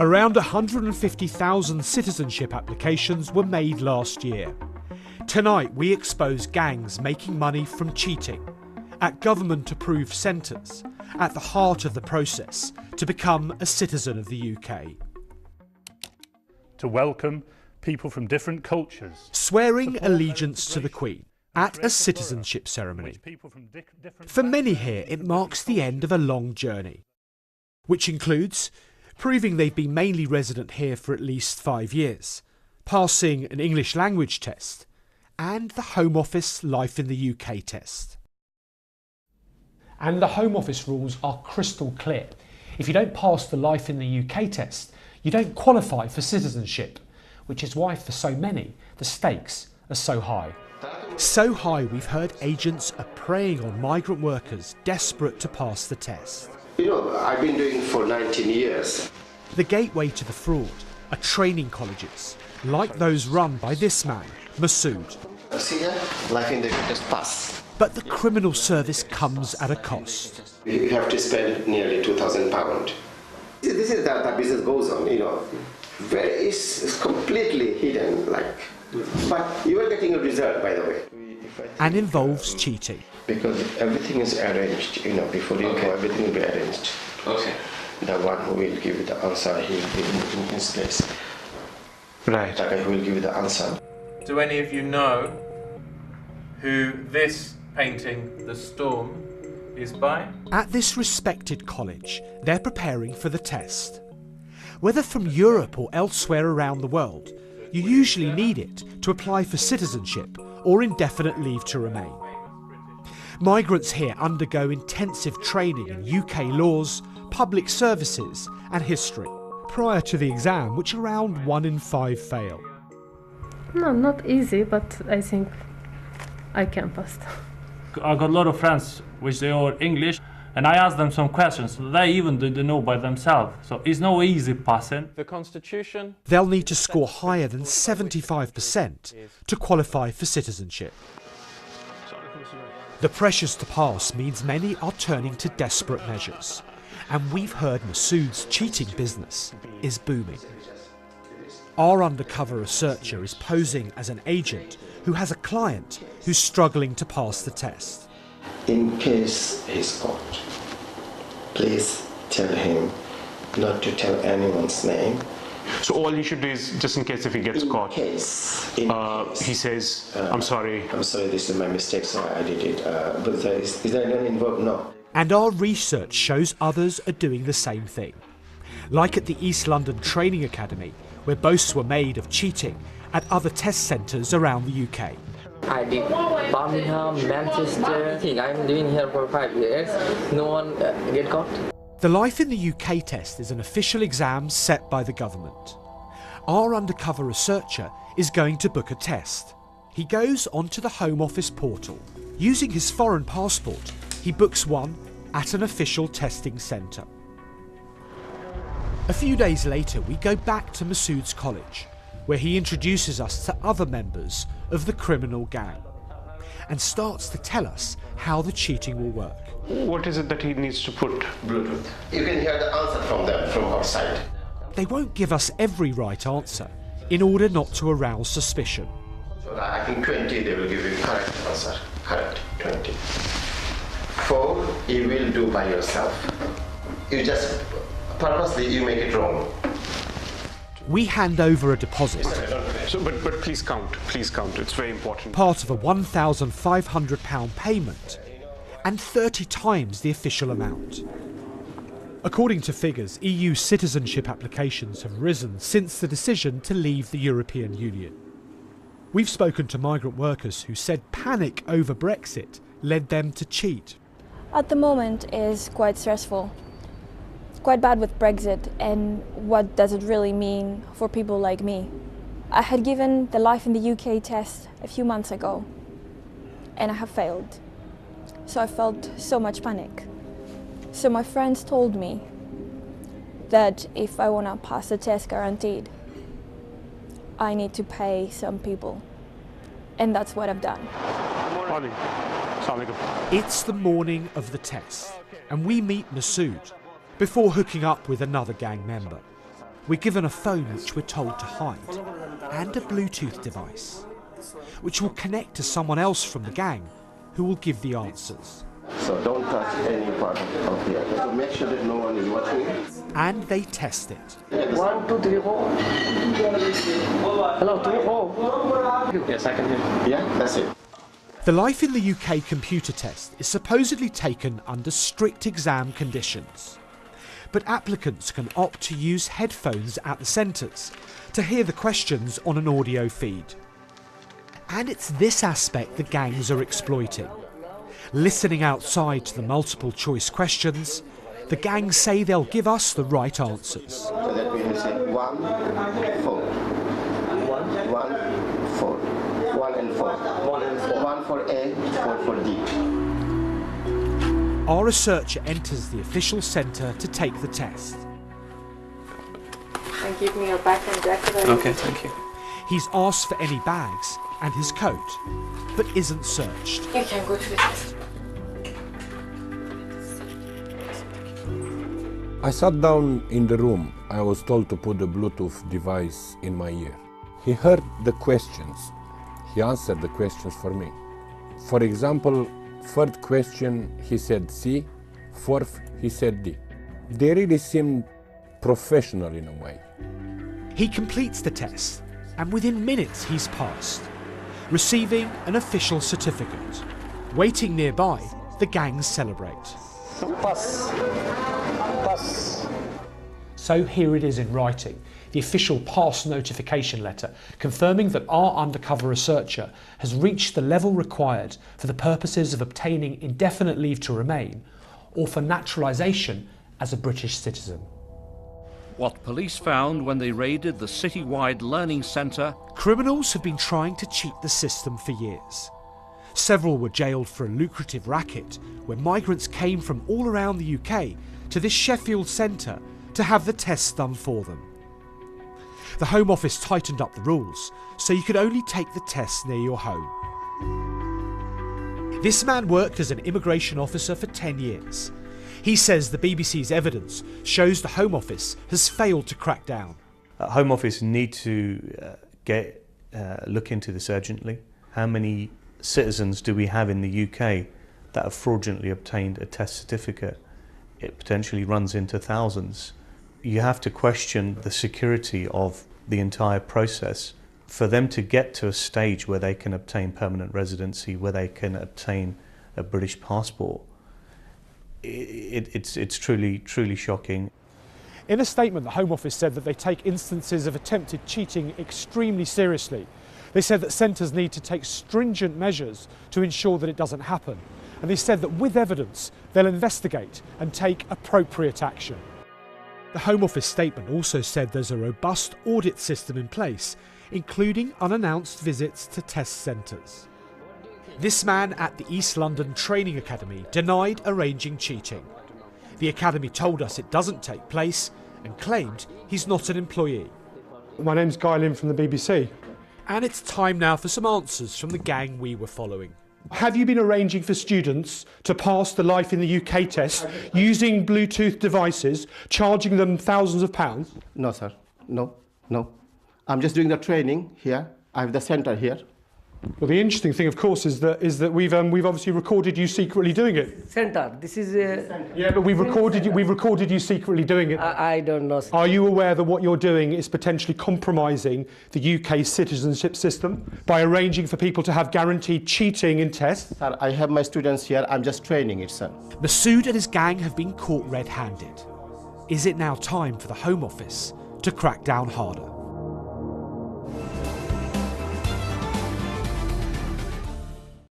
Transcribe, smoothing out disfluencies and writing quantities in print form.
Around 150,000 citizenship applications were made last year. Tonight we expose gangs making money from cheating at government-approved centres, at the heart of the process to become a citizen of the UK. To welcome people from different cultures. Swearing allegiance to the Queen at a citizenship ceremony. For many here, it marks the end of a long journey, which includes proving they've been mainly resident here for at least 5 years, passing an English language test, and the Home Office Life in the UK test. And the Home Office rules are crystal clear. If you don't pass the Life in the UK test, you don't qualify for citizenship, which is why for so many, the stakes are so high. So high we've heard agents are preying on migrant workers desperate to pass the test. You know, I've been doing it for 19 years. The gateway to the fraud are training colleges, like those run by this man, Masood. See here, Life in the UK test pass. But the criminal service comes at a cost. You have to spend nearly £2,000. This is that business goes on, you know. It's completely hidden, but you are getting a result, by the way. And involves cheating. Because everything is arranged, you know, before you go, everything will be arranged. Okay. The one who will give you the answer, he will be in his place. Right. The guy who will give you the answer. Do any of you know who this painting, The Storm, is by? At this respected college, they're preparing for the test. Whether from Europe or elsewhere around the world, you usually need it to apply for citizenship or indefinite leave to remain. Migrants here undergo intensive training in UK laws, public services and history prior to the exam, which around 1 in 5 fail. No, not easy, but I think I can pass. I got a lot of friends which they are English, and I asked them some questions. They even didn't know by themselves, so it's no easy passing. The Constitution. They'll need to score higher than 75% to qualify for citizenship. The pressures to pass means many are turning to desperate measures, and we've heard Masood's cheating business is booming. Our undercover researcher is posing as an agent who has a client who's struggling to pass the test. In case he's caught, please tell him not to tell anyone's name. So all he should do is, just in case if he gets caught, In case. he says, I'm sorry. I'm sorry, this is my mistake, so I did it. But is there none involved? No. And our research shows others are doing the same thing. Like at the East London Training Academy, where boasts were made of cheating at other test centres around the UK. I did Birmingham, Manchester. I think I'm doing here for 5 years. No one get caught. The Life in the UK test is an official exam set by the government. Our undercover researcher is going to book a test. He goes onto the Home Office portal. Using his foreign passport, he books one at an official testing centre. A few days later, we go back to Masood's college, where he introduces us to other members of the criminal gang and starts to tell us how the cheating will work. What is it that he needs to put? Bluetooth. You can hear the answer from them, from outside. They won't give us every right answer in order not to arouse suspicion. So I think 20, they will give you correct answer. Correct, 20. 4, you will do by yourself. You just, purposely, you make it wrong. We hand over a deposit. So, but please count, it's very important. Part of a £1,500 payment and 30 times the official amount. According to figures, EU citizenship applications have risen since the decision to leave the European Union. We've spoken to migrant workers who said panic over Brexit led them to cheat. At the moment is quite stressful. It's quite bad with Brexit, and what does it really mean for people like me? I had given the Life in the UK test a few months ago, and I have failed. So I felt so much panic. So my friends told me that if I want to pass the test guaranteed, I need to pay some people. And that's what I've done. It's the morning of the test, and we meet Masood before hooking up with another gang member. we're given a phone which we're told to hide, and a Bluetooth device, which will connect to someone else from the gang who will give the answers. So don't touch any part of here. So make sure that no one is watching. And they test it. 1, 2, 3, 4. Hello, 3, 4. Yes, I can hear you. Yeah, that's it. The Life in the UK computer test is supposedly taken under strict exam conditions. But applicants can opt to use headphones at the centres to hear the questions on an audio feed. And it's this aspect the gangs are exploiting. Listening outside to the multiple choice questions, the gangs say they'll give us the right answers. So that we will say 1, 4. 1, 4. 1 and 4. 1 and 4. 1 for A, 4 for D. Our researcher enters the official centre to take the test. And give me your bag and jacket. Okay, thank you. He's asked for any bags and his coat, but isn't searched. You can go to the test. I sat down in the room. I was told to put the Bluetooth device in my ear. He heard the questions. He answered the questions for me. For example, third question, he said C. Fourth, he said D. They really seemed professional in a way. He completes the test, and within minutes he's passed, receiving an official certificate. Waiting nearby, the gangs celebrate. Pass. Pass. So here it is in writing, the official pass notification letter confirming that our undercover researcher has reached the level required for the purposes of obtaining indefinite leave to remain or for naturalisation as a British citizen. What police found when they raided the citywide learning centre. Criminals have been trying to cheat the system for years. Several were jailed for a lucrative racket where migrants came from all around the UK to this Sheffield centre to have the tests done for them. The Home Office tightened up the rules so you could only take the tests near your home. This man worked as an immigration officer for 10 years. He says the BBC's evidence shows the Home Office has failed to crack down. Home Office need to look into this urgently. How many citizens do we have in the UK that have fraudulently obtained a test certificate? It potentially runs into thousands. You have to question the security of the entire process. For them to get to a stage where they can obtain permanent residency, where they can obtain a British passport, it's truly shocking. In a statement, the Home Office said that they take instances of attempted cheating extremely seriously. They said that centres need to take stringent measures to ensure that it doesn't happen. And they said that with evidence, they'll investigate and take appropriate action. The Home Office statement also said there's a robust audit system in place, including unannounced visits to test centres. This man at the East London Training Academy denied arranging cheating. The academy told us it doesn't take place and claimed he's not an employee. My name's Guy Lynn from the BBC. And it's time now for some answers from the gang we were following. Have you been arranging for students to pass the Life in the UK test using Bluetooth devices, charging them thousands of pounds? No, sir. No. I'm just doing the training here. I have the centre here. Well, the interesting thing, of course, is that we've obviously recorded you secretly doing it. Centre. This is. Yeah, but we've recorded you secretly doing it. I don't know. Are you aware that what you're doing is potentially compromising the UK citizenship system by arranging for people to have guaranteed cheating in tests? Sir, I have my students here. I'm just training it, sir. Masood and his gang have been caught red-handed. Is it now time for the Home Office to crack down harder?